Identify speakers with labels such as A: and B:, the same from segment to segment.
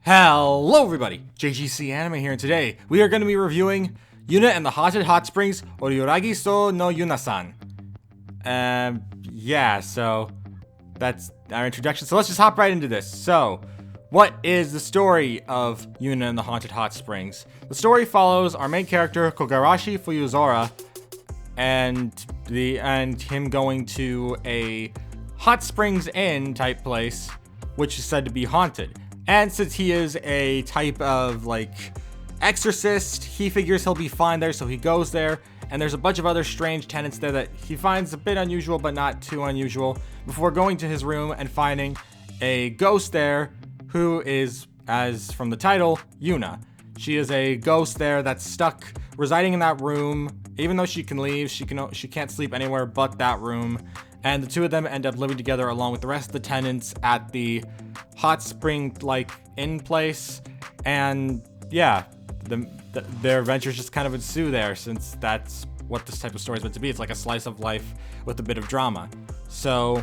A: Hello everybody, JGC Anime here, and today we are going to be reviewing Yuuna and the Haunted Hot Springs Oryuragi so no Yuuna-san. Yeah, so that's our introduction. So let's just hop right into this. So, what is the story of Yuuna and the Haunted Hot Springs? The story follows our main character, Kogarashi Fuyuzora, and him going to a hot springs inn type place, which is said to be haunted. And since he is a type of exorcist, he figures he'll be fine there, so he goes there. And there's a bunch of other strange tenants there that he finds a bit unusual, but not too unusual, before going to his room and finding a ghost there who is, as from the title, Yuuna. She is a ghost there that's stuck residing in that room. Even though she can leave, she can't sleep anywhere but that room. And the two of them end up living together along with the rest of the tenants at the hot spring inn place. And yeah, their adventures just kind of ensue there, since that's what this type of story is meant to be. It's like a slice of life with a bit of drama. So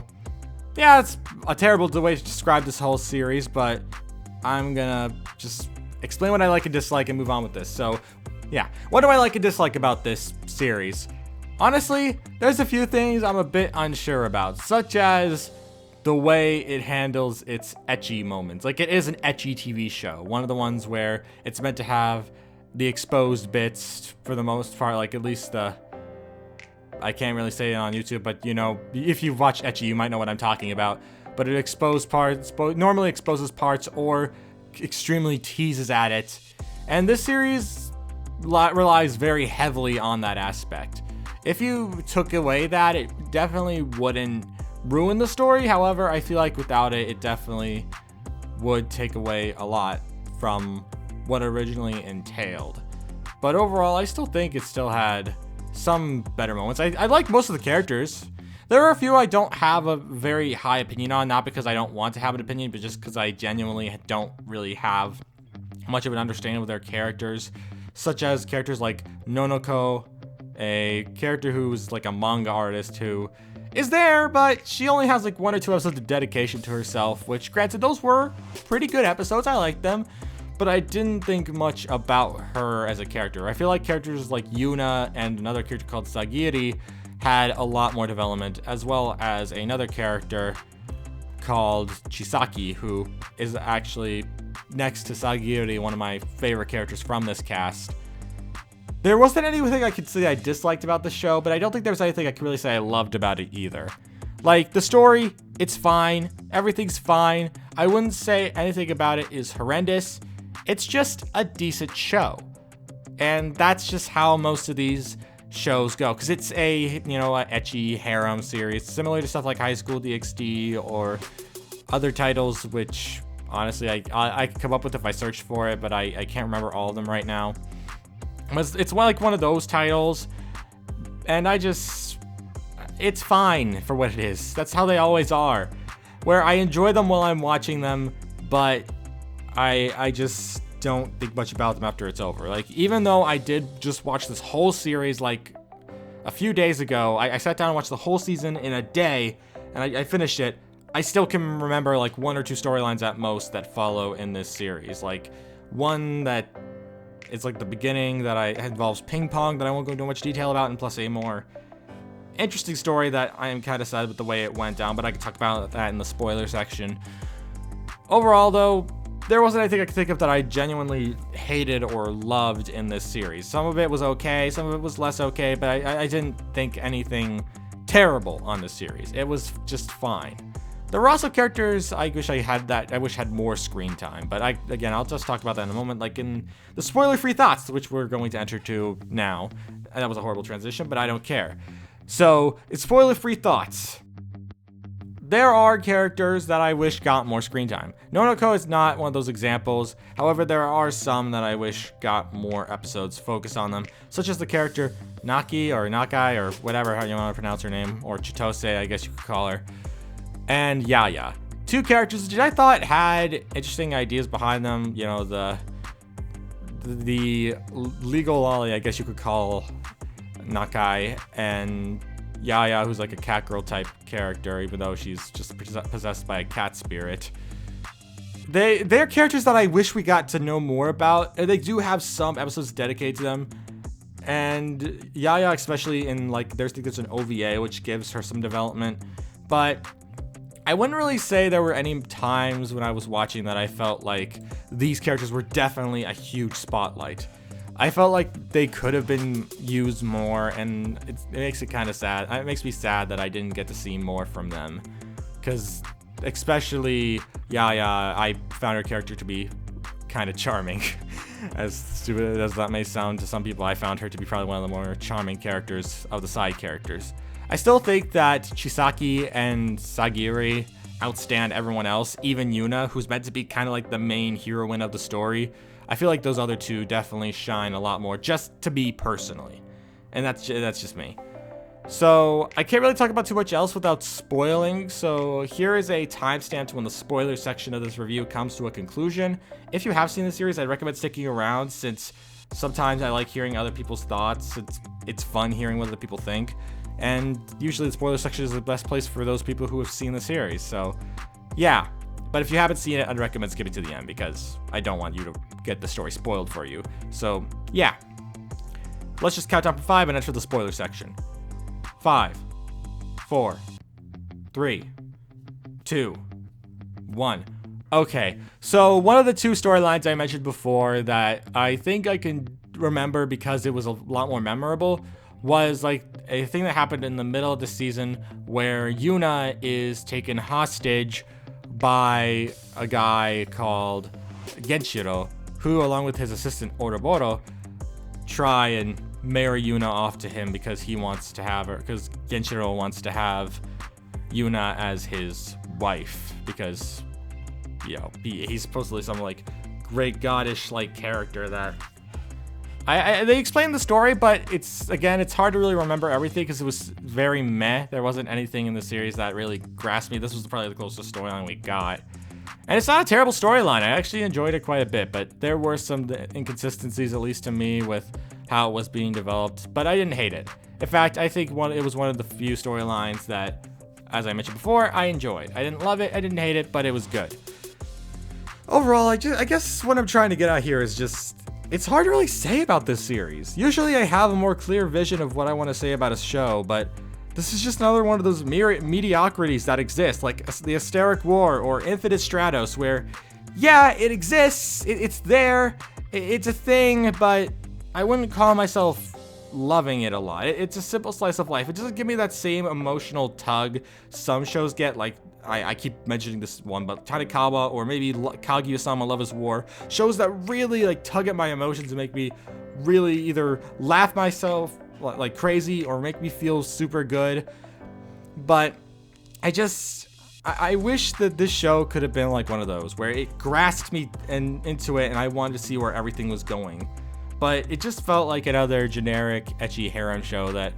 A: yeah, it's a terrible way to describe this whole series, but I'm gonna just explain what I like and dislike and move on with this. So yeah, what do I like and dislike about this series? Honestly, there's a few things I'm a bit unsure about, such as the way it handles its ecchi moments. It is an ecchi TV show, one of the ones where it's meant to have the exposed bits for the most part, at least I can't really say it on YouTube, but if you've watched ecchi, you might know what I'm talking about. But it normally exposes parts or extremely teases at it. And this series relies very heavily on that aspect. If you took away that, it definitely wouldn't ruin the story. However, I feel like without it, it definitely would take away a lot from what originally entailed. But overall, I still think it still had some better moments. I like most of the characters. There are a few I don't have a very high opinion on, not because I don't want to have an opinion, but just because I genuinely don't really have much of an understanding of their characters, such as characters like Nonoko, a character who's a manga artist who is there, but she only has 1 or 2 episodes of dedication to herself, which granted, those were pretty good episodes. I liked them, but I didn't think much about her as a character. I feel like characters like Yuuna and another character called Sagiri had a lot more development, as well as another character called Chisaki, who is actually, next to Sagiri, one of my favorite characters from this cast. There wasn't anything I could say I disliked about the show, but I don't think there was anything I could really say I loved about it either. The story, it's fine. Everything's fine. I wouldn't say anything about it is horrendous. It's just a decent show. And that's just how most of these shows go, because it's a ecchi harem series, similar to stuff like High School DxD or other titles, which honestly I could come up with if I searched for it, but I can't remember all of them right now. It's one of those titles, and it's fine for what it is. That's how they always are, where I enjoy them while I'm watching them, but I just don't think much about them after it's over. Even though I did just watch this whole series a few days ago, I sat down and watched the whole season in a day, and I finished it. I still can remember 1 or 2 storylines at most that follow in this series. One that it's the beginning that involves ping pong that I won't go into much detail about, and plus a more interesting story that I am kind of sad with the way it went down, but I can talk about that in the spoiler section. Overall, though, there wasn't anything I could think of that I genuinely hated or loved in this series. Some of it was okay, some of it was less okay, but I didn't think anything terrible on this series. It was just fine. There were also characters I wish had more screen time, but I'll just talk about that in a moment, in the spoiler-free thoughts, which we're going to enter to now. And that was a horrible transition, but I don't care. So, it's spoiler-free thoughts. There are characters that I wish got more screen time. Nonoko is not one of those examples. However, there are some that I wish got more episodes focused on them, such as the character Naki, or Nakai, or whatever how you want to pronounce her name, or Chitose, I guess you could call her, and Yaya. 2 characters that I thought had interesting ideas behind them. The legal lolly, I guess you could call Nakai, and Yaya, who's a cat girl type character, even though she's just possessed by a cat spirit. they're characters that I wish we got to know more about. They do have some episodes dedicated to them. And Yaya, especially in like, there's an OVA, which gives her some development. But I wouldn't really say there were any times when I was watching that I felt like these characters were definitely a huge spotlight. I felt like they could have been used more, and it makes it kind of sad. It makes me sad that I didn't get to see more from them. Because especially Yaya, I found her character to be kind of charming. As stupid as that may sound to some people, I found her to be probably one of the more charming characters of the side characters. I still think that Chisaki and Sagiri outstand everyone else, even Yuuna, who's meant to be kind of like the main heroine of the story. I feel like those other two definitely shine a lot more, just to me personally. And that's just me. So I can't really talk about too much else without spoiling. So here is a timestamp to when the spoiler section of this review comes to a conclusion. If you have seen the series, I'd recommend sticking around, since sometimes I like hearing other people's thoughts. It's fun hearing what other people think. And usually the spoiler section is the best place for those people who have seen the series. So yeah, but if you haven't seen it, I'd recommend skipping to the end, because I don't want you to get the story spoiled for you. So yeah, let's just count down from 5 and enter the spoiler section. 5, 4, 3, 2, 1. Okay, so one of the two storylines I mentioned before that I think I can remember because it was a lot more memorable was like a thing that happened in the middle of the season where Yuuna is taken hostage by a guy called Genshiro, who, along with his assistant Oroboro, try and marry Yuuna off to him because he wants to have her, because Genshiro wants to have Yuuna as his wife, because, you know, he's supposedly some like great goddish like character that they explained the story, but it's hard to really remember everything because it was very meh. There wasn't anything in the series that really grasped me. This was probably the closest storyline we got. And it's not a terrible storyline. I actually enjoyed it quite a bit, but there were some inconsistencies, at least to me, with how it was being developed, but I didn't hate it. In fact, I think it was one of the few storylines that, as I mentioned before, I enjoyed. I didn't love it, I didn't hate it, but it was good. Overall, I guess what I'm trying to get at here is just, it's hard to really say about this series. Usually I have a more clear vision of what I want to say about a show, but this is just another one of those mediocrities that exist, like the Asteric War or Infinite Stratos, where, yeah, it exists, it's there, it's a thing, but I wouldn't call myself loving it a lot. It's a simple slice of life. It doesn't give me that same emotional tug some shows get, like, I keep mentioning this one, but Tanikawa or maybe Kaguya-sama Love is War, shows that really like tug at my emotions and make me really either laugh myself like crazy or make me feel super good. But I wish that this show could have been like one of those where it grasped me into it and I wanted to see where everything was going. But it just felt like another generic ecchi harem show that,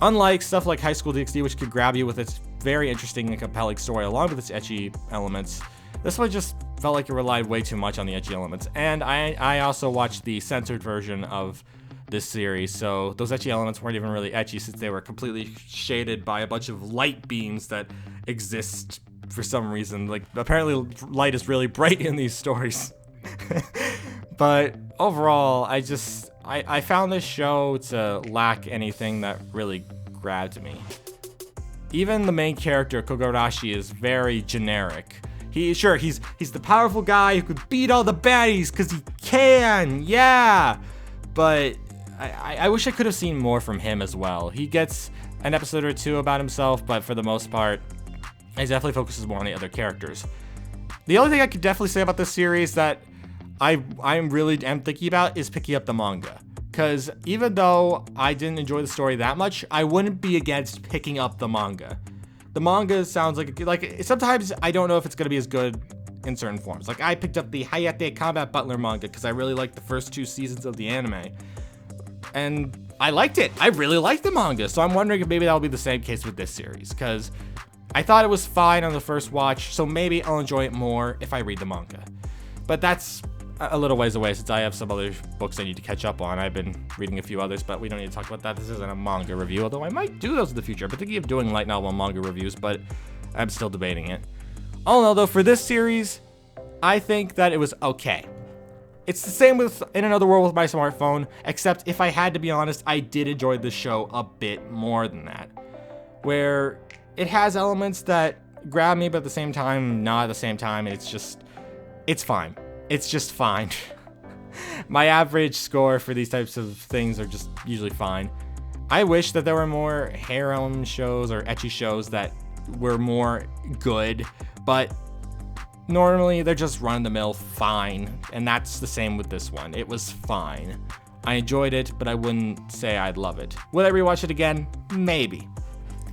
A: unlike stuff like High School DxD, which could grab you with its very interesting and compelling story along with its ecchi elements, this one just felt like it relied way too much on the ecchi elements. And I also watched the censored version of this series, so those ecchi elements weren't even really ecchi since they were completely shaded by a bunch of light beams that exist for some reason. Like, apparently light is really bright in these stories. But overall, I found this show to lack anything that really grabbed me. Even the main character, Kogarashi, is very generic. He's the powerful guy who could beat all the baddies because he can, yeah! But I wish I could have seen more from him as well. He gets an episode or two about himself, but for the most part, he definitely focuses more on the other characters. The only thing I could definitely say about this series that I'm really am thinking about is picking up the manga. Because even though I didn't enjoy the story that much, I wouldn't be against picking up the manga. The manga sounds like sometimes I don't know if it's going to be as good in certain forms. Like, I picked up the Hayate Combat Butler manga because I really liked the first 2 seasons of the anime. And I liked it. I really liked the manga. So I'm wondering if maybe that'll be the same case with this series. Because I thought it was fine on the first watch, so maybe I'll enjoy it more if I read the manga. But that's a little ways away since I have some other books I need to catch up on. I've been reading a few others, but we don't need to talk about that. This isn't a manga review, although I might do those in the future. I've been thinking of doing light novel manga reviews, but I'm still debating it. All in all, though, for this series, I think that it was okay. It's the same with In Another World with my smartphone, except if I had to be honest, I did enjoy the show a bit more than that. Where it has elements that grab me, but at the same time, not at the same time, and it's fine. It's just fine. My average score for these types of things are just usually fine. I wish that there were more harem shows or ecchi shows that were more good, but normally they're just run-of-the-mill fine, and that's the same with this one. It was fine. I enjoyed it, but I wouldn't say I'd love it. Would I rewatch it again? Maybe.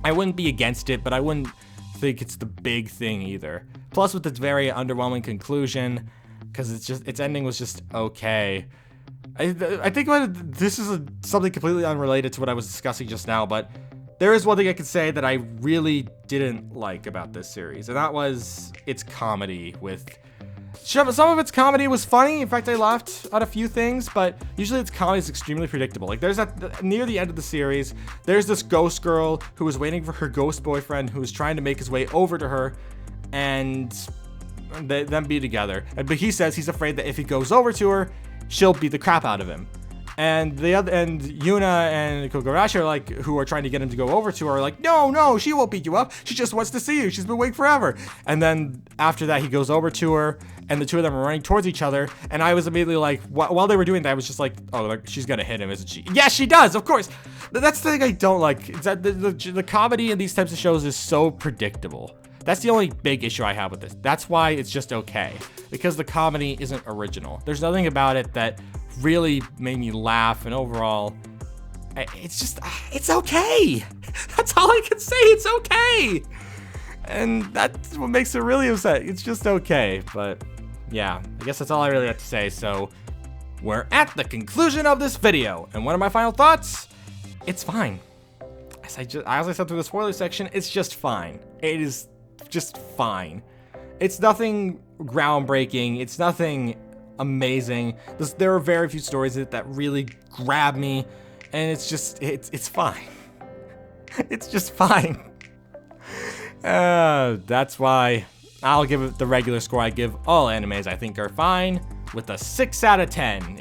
A: I wouldn't be against it, but I wouldn't think it's the big thing either. Plus with its very underwhelming conclusion, because its ending was just okay. I think this is something completely unrelated to what I was discussing just now, but there is one thing I could say that I really didn't like about this series, and that was its comedy. Some of its comedy was funny. In fact, I laughed at a few things, but usually its comedy is extremely predictable. Like there's near the end of the series, there's this ghost girl who was waiting for her ghost boyfriend who was trying to make his way over to her, and them be together. But he says he's afraid that if he goes over to her, she'll beat the crap out of him. And Yuuna and Kogarashi are like, who are trying to get him to go over to her, are like, no, she won't beat you up. She just wants to see you. She's been waiting forever. And then after that, he goes over to her, and the two of them are running towards each other. And I was immediately like, while they were doing that, I was just like, oh, like, she's gonna hit him, isn't she? Yes, she does, of course. That's the thing I don't like. Is that the comedy in these types of shows is so predictable. That's the only big issue I have with this. That's why it's just okay, because the comedy isn't original. There's nothing about it that really made me laugh, and overall, it's okay. That's all I can say, it's okay. And that's what makes it really upset. It's just okay, but yeah, I guess that's all I really have to say. So we're at the conclusion of this video, and what are my final thoughts? It's fine. As I said through the spoiler section, it's just fine. It is just fine. It's nothing groundbreaking. It's nothing amazing. There are very few stories in it that really grab me, and it's fine. It's just fine. That's why I'll give it the regular score I give all animes I think are fine, with a 6 out of 10.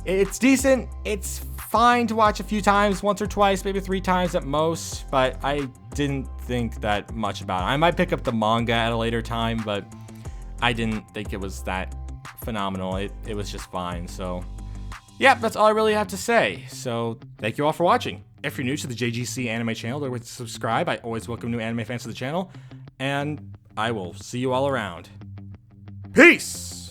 A: It's decent. It's fine to watch a few times, once or twice, maybe 3 times at most, but I didn't think that much about it. I might pick up the manga at a later time, but I didn't think it was that phenomenal. It was just fine. So yeah, that's all I really have to say. So thank you all for watching. If you're new to the JGC anime channel, don't forget to subscribe. I always welcome new anime fans to the channel, and I will see you all around. Peace!